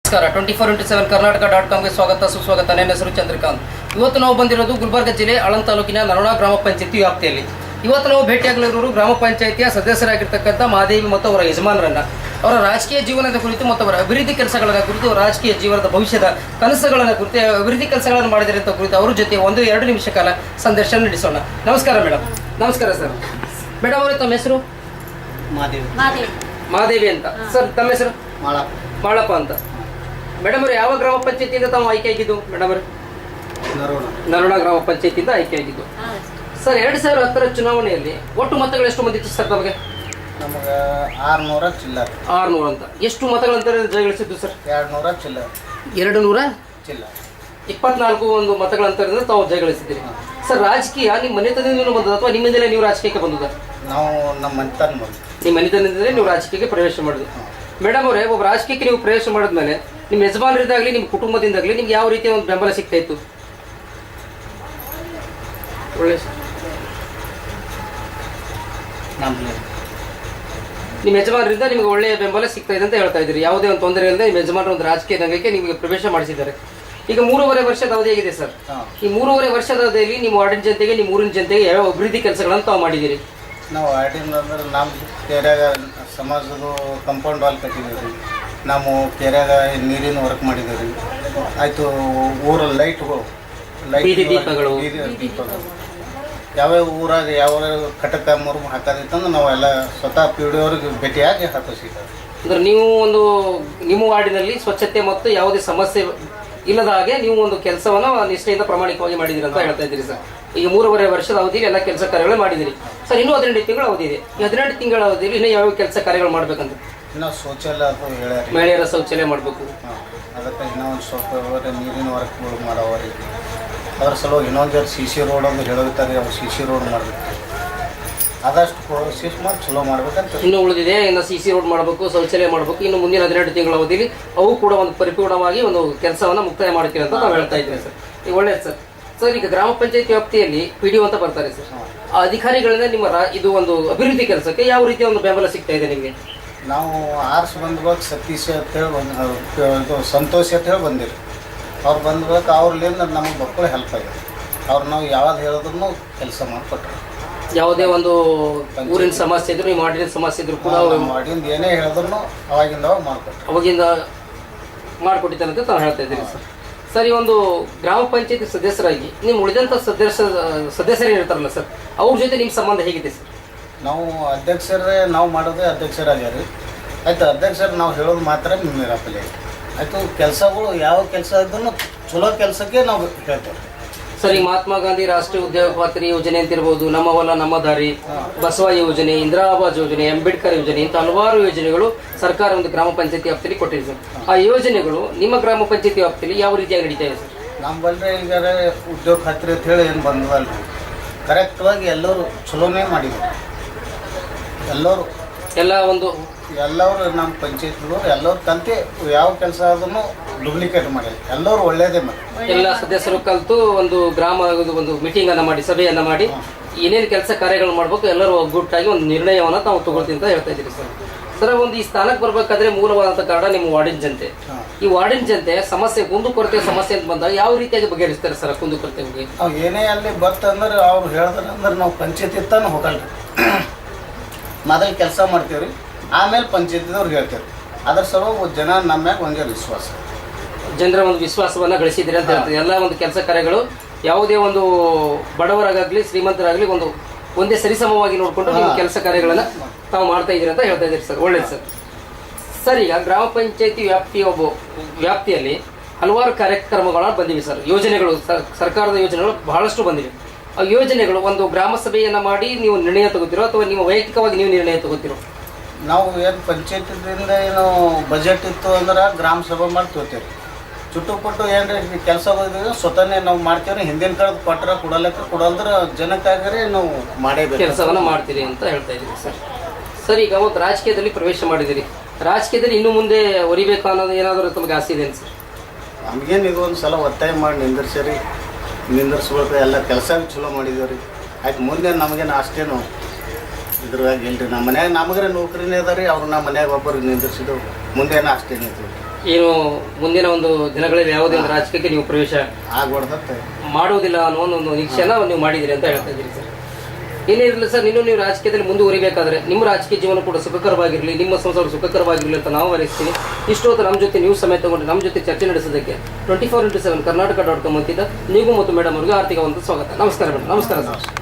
ನಮಸ್ಕಾರ 24x7 ಕರ್ನಾಟಕ.ಕಾಮ್ಗೆ ಸ್ವಾಗತ ಸುಸ್ವಾಗತ. ನನ್ನ ಹೆಸರು ಚಂದ್ರಕಾಂತ್. ಇವತ್ತು ನಾವು ಬಂದಿರೋದು ಗುಲ್ಬರ್ಗ ಜಿಲ್ಲೆ ಆಳಂದ್ ತಾಲೂಕಿನ ನರೋಣ ಗ್ರಾಮ ಪಂಚಾಯತಿ ವ್ಯಾಪ್ತಿಯಲ್ಲಿ. ಇವತ್ತು ನಾವು ಭೇಟಿಯಾಗಲಿರೋರು ಗ್ರಾಮ ಪಂಚಾಯತಿಯ ಸದಸ್ಯರಾಗಿರ್ತಕ್ಕಂಥ ಮಹಾದೇವಿ ಮತ್ತು ಅವರ ಯಜಮಾನರನ್ನ, ಅವರ ರಾಜಕೀಯ ಜೀವನದ ಕುರಿತು ಮತ್ತು ಅವರ ಅಭಿವೃದ್ಧಿ ಕೆಲಸಗಳ ಕುರಿತು, ರಾಜಕೀಯ ಜೀವನದ ಭವಿಷ್ಯದ ಕನಸುಗಳನ್ನು ಕುರಿತು, ಅಭಿವೃದ್ಧಿ ಕೆಲಸಗಳನ್ನು ಮಾಡಿದಿರಂತ ಕುರಿತು ಅವ್ರ ಜೊತೆ 1-2 ನಿಮಿಷ ಕಾಲ ಸಂದರ್ಶನ ನಡೆಸೋಣ. ನಮಸ್ಕಾರ ಮೇಡಮ್. ನಮಸ್ಕಾರ ಸರ್. ಮೇಡಮ್ ಅವರೇ, ತಮ್ಮ ಹೆಸರು? ಮಹಾದೇವಿ ಅಂತ. ಸರ್ ತಮ್ಮ ಹೆಸರು? ಮಾಳಪ್ಪ ಅಂತ. ಮೇಡಮ್ ಅವರು ಯಾವ ಗ್ರಾಮ ಪಂಚಾಯತಿಯಿಂದ ತಾವು ಆಯ್ಕೆ ಆಗಿದ್ದು? ಮೇಡಮ್ ಅವರು ನರೋಣ ಗ್ರಾಮ ಪಂಚಾಯತಿಯಿಂದ ಆಯ್ಕೆ ಆಗಿದ್ದು. ಸರ್, 2010 ಚುನಾವಣೆಯಲ್ಲಿ ಒಟ್ಟು ಮತಗಳು ಎಷ್ಟು ಬಂದಿತ್ತು ಸರ್ ತಮಗೆ? ನಮಗೆ 600 ಚಿಲ್ಲರ್. 600 ಅಂತ. ಎಷ್ಟು ಮತಗಳಂತ ಜಯಗಳಿಸಿದ್ದು ಸರ್? 200 ಚಿಲ್ಲರ್. 200 ಚಿಲ್ಲರ್. 24 ಒಂದು ಮತಗಳಂತರದಿಂದ ತಾವು ಜಯಗಳಿಸಿದ್ದೀರಿ. ಸರ್, ರಾಜಕೀಯ ನಿಮ್ಮ ಮನೆತನದಿಂದ ಬಂದದ ಅಥವಾ ನಿಮ್ಮಿಂದಲೇ ನೀವು ರಾಜಕೀಯಕ್ಕೆ ಬಂದದ? ನಾವು ನಮ್ಮ ಮನೆತನ ಬಂದು. ನಿಮ್ಮ ಮನೆತನದಿಂದಲೇ ನೀವು ರಾಜಕೀಯಕ್ಕೆ ಪ್ರವೇಶ ಮಾಡಿದ್ರಿ. ಮೇಡಮ್ ಅವರೇ, ಒಬ್ಬ ರಾಜಕೀಯಕ್ಕೆ ನೀವು ಪ್ರವೇಶ ಮಾಡಿದ್ಮೇಲೆ ನಿಮ್ಮ ಯಜಮಾನರಿದ್ದಾಗಲಿ ನಿಮ್ಮ ಕುಟುಂಬದಿಂದಾಗಲಿ ನಿಮ್ಗೆ ಯಾವ ರೀತಿಯ ಒಂದು ಬೆಂಬಲ ಸಿಗ್ತಾ ಇತ್ತು? ಒಳ್ಳೆ ನಿಮ್ಮ ಯಜಮಾನರಿಂದ ನಿಮ್ಗೆ ಒಳ್ಳೆಯ ಬೆಂಬಲ ಸಿಗ್ತಾ ಇದೆ ಅಂತ ಹೇಳ್ತಾ ಇದ್ದೀರಿ. ಯಾವುದೇ ಒಂದು ತೊಂದರೆ ಇಲ್ಲದೆ ನಿಮ್ಮ ಯಜಮಾನರ ಒಂದು ರಾಜಕೀಯ ರಂಗಕ್ಕೆ ನಿಮಗೆ ಪ್ರವೇಶ ಮಾಡಿಸಿದ್ದಾರೆ. ಈಗ 3.5 ವರ್ಷದ ಅವಧಿಯಾಗಿದೆ ಸರ್. ಈ 3.5 ವರ್ಷದ ಅವಧಿಯಲ್ಲಿ ನಿಮ್ಮ ವಾರ್ಡಿನ ಜನತೆಗೆ, ನಿಮ್ಮ ಊರಿನ ಜನತೆಗೆ ಯಾವ ಅಭಿವೃದ್ಧಿ ಕೆಲಸಗಳನ್ನು ತಾವು ಮಾಡಿದ್ದೀರಿ? ನಾವು ವಾರ್ಡಿನ ಅಂದ್ರೆ ನಮ್ಮ ಕೆರೆಯಾಗ ಸಮಾಜದ ಕಂಪೌಂಡ್ ವಾಲ್ ಕಟ್ಟಿದ್ದೀವಿ. ನಾವು ಕೆರೆಯಾಗ ನೀರಿನ ವರ್ಕ್ ಮಾಡಿದ್ದೀವಿ. ಆಯಿತು, ಊರಲ್ಲಿ ಲೈಟ್ಗಳು, ಬೀದಿ ದೀಪಗಳು, ಯಾವ್ಯಾವ ಊರಾಗ ಯಾವ ಕಟಕ ಮುರುಗು ಹಾಕೋದಿತ್ತಂದ್ರೆ ನಾವೆಲ್ಲ ಸ್ವತಃ ಪಿಡಿಯವ್ರಿಗೆ ಭೇಟಿಯಾಗಿ ಹಾಕಿಸಿದ್ದೀವಿ. ಅಂದ್ರೆ ನೀವು ಒಂದು ನಿಮ್ಮ ವಾರ್ಡಿನಲ್ಲಿ ಸ್ವಚ್ಛತೆ ಮತ್ತು ಯಾವುದೇ ಸಮಸ್ಯೆ ಇಲ್ಲದ ಹಾಗೆ ನೀವು ಒಂದು ಕೆಲಸವನ್ನು ನಿಷ್ಠೆಯಿಂದ ಪ್ರಾಮಾಣಿಕವಾಗಿ ಮಾಡಿದಿರಿ ಅಂತ ಹೇಳ್ತಾ ಇದ್ದೀರಿ ಸರ್. ಈಗ 3.5 ವರ್ಷದ ಅವಧಿಯಲ್ಲಿ ಎಲ್ಲ ಕೆಲಸ ಕಾರ್ಯಗಳು ಮಾಡಿದಿರಿ ಸರ್. ಇನ್ನೂ 18 ತಿಂಗಳ ಅವಧಿ ಇದೆ. ಈ 18 ತಿಂಗಳ ಅವಧಿಯಲ್ಲಿ ಇನ್ನೂ ಯಾವ ಕೆಲಸ ಕಾರ್ಯಗಳು ಮಾಡ್ಬೇಕಂತ? ಇನ್ನೂ ಶೌಚಾಲಯ ಅದು ಹೇಳ್ಯಾರ, ಮಹಿಳೆಯರ ಶೌಚಾಲಯ ಮಾಡಬೇಕು. ಅದಕ್ಕೆ ಇನ್ನೊಂದು ಸ್ವಲ್ಪ ನೀರಿನ ವರ್ಕ್ಗಳು ಮಾಡೋವರಿ. ಅದ್ರ ಸಲುವಾಗಿ ಇನ್ನೊಂದು CC ರೋಡ್ ಅಂತ ಹೇಳಿರ್ತಾರೆ, ಅವ್ರು CC ರೋಡ್ ಮಾಡಬೇಕು. ಆದಷ್ಟು ಕೋಶಿಶ್ ಮಾಡಿ ಚಲೋ ಮಾಡ್ಬೇಕಂತ. ಇನ್ನೂ ಉಳಿದಿದೆ. ಇನ್ನು CC ರೋಡ್ ಮಾಡಬೇಕು, ಶೌಚಾಲಯ ಮಾಡಬೇಕು. ಇನ್ನು ಮುಂದಿನ 18 ತಿಂಗಳ ಅವಧಿಯಲ್ಲಿ ಅವು ಕೂಡ ಒಂದು ಪರಿಪೂರ್ಣವಾಗಿ ಒಂದು ಕೆಲಸವನ್ನು ಮುಕ್ತಾಯ ಮಾಡ್ತೀವಿ ಅಂತ ನಾವು ಹೇಳ್ತಾ ಇದ್ದೀವಿ ಸರ್. ಈಗ ಒಳ್ಳೆಯದು ಸರ್. ಸರ್, ಈಗ ಗ್ರಾಮ ಪಂಚಾಯತಿ ವ್ಯಾಪ್ತಿಯಲ್ಲಿ PDO ಅಂತ ಬರ್ತಾರೆ ಸರ್. ಆ ಅಧಿಕಾರಿಗಳಿಂದ ನಿಮ್ಮ ಇದು ಒಂದು ಅಭಿವೃದ್ಧಿ ಕೆಲಸಕ್ಕೆ ಯಾವ ರೀತಿಯ ಒಂದು ಬೆಂಬಲ ಸಿಗ್ತಾ ಇದೆ ನಿಮಗೆ? ನಾವು ಆರ್ಸ್ ಬಂದ್ಬೇಕು ಸತೀಶ್ ಅಂತೇಳಿ ಇದು ಸಂತೋಷ್ ಅಂತ ಹೇಳಿ ಬಂದಿರಿ. ಅವ್ರು ಬಂದ್ಬೇಕು, ಅವ್ರಲ್ಲಿಂದ ನಮಗೆ ಮಕ್ಕಳು ಹೆಲ್ಪ್ ಆಗಿದೆ. ಅವ್ರು ನಾವು ಯಾವಾಗ ಹೇಳಿದ್ರು ಕೆಲಸ ಮಾಡಿಕೊಟ್ರು. ಯಾವುದೇ ಒಂದು ಊರಿನ ಸಮಸ್ಯೆ ಇದ್ರು, ನೀವು ಮಾಡಿದ ಸಮಸ್ಯೆ ಇದ್ರು ಕೂಡ ಮಾಡಿಂದ ಏನೇ ಹೇಳಿದ್ರು ಅವಾಗಿಂದ ಅವಾಗಿಂದ ಮಾಡಿಕೊಟ್ಟಿದ್ದಾರೆ ಅಂತ ತಾವು ಹೇಳ್ತಾ ಇದ್ದೀರಿ ಸರ್. ಸರ್, ಈ ಒಂದು ಗ್ರಾಮ ಪಂಚಾಯತಿ ಸದಸ್ಯರಾಗಿ ನಿಮ್ಮ ಉಳಿದಂಥ ಸದಸ್ಯರು ಇರ್ತಾರಲ್ಲ ಸರ್, ಅವ್ರ ಜೊತೆ ನಿಮ್ಮ ಸಂಬಂಧ ಹೇಗಿದೆ ಸರ್? ನಾವು ಅಧ್ಯಕ್ಷರೇ, ನಾವು ಮಾಡೋದೇ ಅಧ್ಯಕ್ಷರಾಗ್ಯಾರ. ಆಯಿತು, ಅಧ್ಯಕ್ಷರು ನಾವು ಹೇಳೋದು ಮಾತ್ರ ಮೀರಾಪಲ್ಲಿ ಆಯಿತು. ಕೆಲಸಗಳು ಯಾವ ಕೆಲಸ ಇದ್ರೂ ಚಲೋ ಕೆಲಸಕ್ಕೆ ನಾವು ಹೇಳ್ತೇವೆ ಸರ್. ಈ ಮಹಾತ್ಮ ಗಾಂಧಿ ರಾಷ್ಟ್ರೀಯ ಉದ್ಯೋಗ ಖಾತ್ರಿ ಯೋಜನೆ ಅಂತಿರ್ಬೋದು, ನಮ್ಮ ಹೊಲ ನಮ್ಮ ದಾರಿ, ಬಸವ ಯೋಜನೆ, ಇಂದಿರಾ ಆವಾಸ್ ಯೋಜನೆ, ಅಂಬೇಡ್ಕರ್ ಯೋಜನೆ, ಇಂಥ ಹಲವಾರು ಯೋಜನೆಗಳು ಸರ್ಕಾರ ಒಂದು ಗ್ರಾಮ ಪಂಚಾಯತಿ ವ್ಯಾಪ್ತಿಯಲ್ಲಿ ಕೊಟ್ಟಿದೆ ಸರ್. ಆ ಯೋಜನೆಗಳು ನಿಮ್ಮ ಗ್ರಾಮ ಪಂಚಾಯತಿ ವ್ಯಾಪ್ತಿಯಲ್ಲಿ ಯಾವ ರೀತಿಯಾಗಿ ನಡೀತಾ ಇದೆ ಸರ್? ನಮ್ಮ ಬಂದರೆ ಈಗ ಉದ್ಯೋಗ ಖಾತ್ರಿ ಅಂತ ಹೇಳಿ ಏನು ಬಂದವಲ್ರಿ, ಕರೆಕ್ಟ್ವಾಗಿ ಎಲ್ಲರೂ ಚಲೋನೇ ಮಾಡಿದ್ರು. ಎಲ್ಲರೂ ನಮ್ಮ ಪಂಚಾಯತ್ಗಳು ಎಲ್ಲರೂ ಕಲಿತು ಯಾವ ಕೆಲಸ ಆದ್ರೂ ಡೂಪ್ಲಿಕೇಟ್ ಮಾಡಿಲ್ಲ. ಎಲ್ಲರೂ ಒಳ್ಳೇದೇ ಮಾಡಿ, ಎಲ್ಲ ಸದಸ್ಯರು ಕಲಿತು ಒಂದು ಗ್ರಾಮ ಒಂದು ಮೀಟಿಂಗ್ ಅನ್ನು ಮಾಡಿ, ಸಭೆಯನ್ನು ಮಾಡಿ ಏನೇನು ಕೆಲಸ ಕಾರ್ಯಗಳು ಮಾಡಬೇಕು ಎಲ್ಲರೂ ಒಗ್ಗೂಟಾಗಿ ಒಂದು ನಿರ್ಣಯವನ್ನು ತಾವು ತಗೊಳ್ತೀವಿ ಅಂತ ಹೇಳ್ತಾ ಇದ್ದೀರಿ ಸರ್. ಸರ್, ಒಂದು ಈ ಸ್ಥಾನಕ್ಕೆ ಬರಬೇಕಾದ್ರೆ ಮೂಲವಾದಂಥ ಕಾರಣ ನಿಮ್ಮ ವಾರ್ಡಿನ ಜನತೆ. ಈ ವಾರ್ಡಿನ ಜನತೆ ಸಮಸ್ಯೆ, ಕುಂದುಕೊರತೆ ಸಮಸ್ಯೆ ಅಂತ ಬಂದಾಗ ಯಾವ ರೀತಿಯಾಗಿ ಬಗೆಹರಿಸ್ತಾರೆ ಸರ್ ಕುಂದುಕೊರತೆ ಬಗ್ಗೆ? ನಾವು ಏನೇ ಅಲ್ಲಿ ಬರ್ತಂದ್ರೆ ಅವ್ರು ಹೇಳಿದ್ರೆ ಅಂದ್ರೆ ನಾವು ಪಂಚಾಯತಿ ತಾನು ಹೋಗಲ್ಲ. ಮೊದಲು ಕೆಲಸ ಮಾಡ್ತೀವಿ ರೀ, ಆಮೇಲೆ ಪಂಚಾಯತಿದವ್ರಿಗೆ ಹೇಳ್ತೇವೆ. ಅದ್ರ ಸಲುವಾಗಿ ಜನ ನಮ್ಮ ಮ್ಯಾಗ ಒಂದೇ ವಿಶ್ವಾಸ, ಜನರ ಒಂದು ವಿಶ್ವಾಸವನ್ನು ಗಳಿಸಿದ್ದೀರಿ ಅಂತ ಹೇಳ್ತೀವಿ. ಎಲ್ಲ ಒಂದು ಕೆಲಸ ಕಾರ್ಯಗಳು ಯಾವುದೇ ಒಂದು ಬಡವರಾಗಲಿ ಶ್ರೀಮಂತರಾಗಲಿ ಒಂದೇ ಸರಿಸಮವಾಗಿ ನೋಡಿಕೊಂಡು ನೀವು ಕೆಲಸ ಕಾರ್ಯಗಳನ್ನು ತಾವು ಮಾಡ್ತಾ ಇದ್ದೀರಿ ಅಂತ ಹೇಳ್ತಾ ಇದ್ದೀರಿ ಸರ್. ಒಳ್ಳೇದು ಸರ್. ಸರ್, ಈಗ ಗ್ರಾಮ ಪಂಚಾಯತಿ ವ್ಯಾಪ್ತಿಯಲ್ಲಿ ಹಲವಾರು ಕಾರ್ಯಕ್ರಮಗಳು ಬಂದಿವೆ ಸರ್. ಯೋಜನೆಗಳು, ಸರ್ಕಾರದ ಯೋಜನೆಗಳು ಬಹಳಷ್ಟು ಬಂದಿವೆ. ಆ ಯೋಜನೆಗಳು ಒಂದು ಗ್ರಾಮ ಸಭೆಯನ್ನು ಮಾಡಿ ನೀವು ನಿರ್ಣಯ ತಗೋತಿರೋ ಅಥವಾ ನಿಮ್ಮ ವೈಯಕ್ತಿಕವಾಗಿ ನೀವು ನಿರ್ಣಯ ತಗೋತಿರೋ? ನಾವು ಏನು ಪಂಚಾಯತಿದಿಂದ ಏನು ಬಜೆಟ್ ಇತ್ತು ಅಂದ್ರೆ ಗ್ರಾಮ ಸಭೆ ಮಾಡಿ ತಗೋತೀವಿ. ಚುಟ್ಟುಪಟ್ಟು ಏನ್ರಿ ಕೆಲಸ ಹೋಗಿದ್ರೆ ಸ್ವತಃನೇ ನಾವು ಮಾಡ್ತೀವಿ. ಹಿಂದಿನ ಕಾಲದ ಕೊಟ್ಟರೆ ಕೊಡಲ್ದ್ರೆ ಜನಕ್ಕಾಗರೆ ನಾವು ಮಾಡೇ ಕೆಲಸವನ್ನು ಮಾಡ್ತೀರಿ ಅಂತ ಹೇಳ್ತಾ ಇದ್ದೀರಿ ಸರ್. ಸರ್, ಈಗ ಒಂದು ರಾಜಕೀಯದಲ್ಲಿ ಪ್ರವೇಶ ಮಾಡಿದಿರಿ. ರಾಜಕೀಯದಲ್ಲಿ ಇನ್ನು ಮುಂದೆ ಒರಿಬೇಕು ಅನ್ನೋದು ಏನಾದರೂ ತಮಗೆ ಆಸೆ ಇದೆ ಸರ್? ನಮಗೇನು ಇದು ಒಂದು ಸಲ ಒತ್ತಾಯ ಮಾಡಿ ನಿಂದಿರ್ಸ್ಬೇಕು. ಎಲ್ಲ ಕೆಲಸ ಚಲೋ ಮಾಡಿದ್ದೀವಿ ರೀ. ಆಯ್ತು, ಮುಂದೆ ನಮಗೇನು ಅಷ್ಟೇನು ಇದ್ರಾಗ ಇಲ್ರಿ. ನಮ್ಮ ಮನ್ಯಾಗ ನಮಗ್ರೆ ನೌಕರಿನೇ ಅದ ರೀ. ಅವ್ರು ನಮ್ಮ ಮನ್ಯಾಗ ಒಬ್ಬರಿಗೆ ನಿಂದಿರ್ಸಿದೆವು. ಮುಂದೇನೋ ಅಷ್ಟೇನು ಇದ್ವಿ. ಏನು ಮುಂದಿನ ಒಂದು ದಿನಗಳಲ್ಲಿ ಯಾವುದೇ ಒಂದು ರಾಜಕೀಯಕ್ಕೆ ನೀವು ಪ್ರವೇಶ ಆಗ್ಬಾರ್ದತ್ತೆ ಮಾಡುವುದಿಲ್ಲ ಅನ್ನೋ ಒಂದು ನಿರೀಕ್ಷೆನ ನೀವು ಮಾಡಿದಿರಿ ಅಂತ ಹೇಳ್ತಾ ಇದ್ದೀರಿ ಸರ್. ಏನೇ ಇರಲಿಲ್ಲ ಸರ್, ನೀವು ರಾಜಕೀಯದಲ್ಲಿ ಮುಂದುವರಿಬೇಕಾದ್ರೆ ನಿಮ್ಮ ರಾಜಕೀಯ ಜೀವನ ಕೂಡ ಸುಖಕರವಾಗಿರಲಿ, ನಿಮ್ಮ ಸಂಸಾರ ಸುಖಕರವಾಗಿರಲಿ ಅಂತ ನಾವು ಹಾರೈಸ್ತೀವಿ. ಇಷ್ಟೊತ್ತು ನಮ್ಮ ಜೊತೆ ನೀವು ಸಮಯ ತಗೊಂಡು ನಮ್ಮ ಜೊತೆ ಚರ್ಚೆ ನಡೆಸೋದಕ್ಕೆ 24x7 ಕರ್ನಾಟಕ.com ಅಂತಿದ್ದ ನೀವು ಮತ್ತು ಮೇಡಮ್ ಅವರಿಗೆ ಆರ್ಥಿಕವಂತ ಸ್ವಾಗತ. ನಮಸ್ಕಾರ ಮೇಡಮ್. ನಮಸ್ಕಾರ ಸರ್.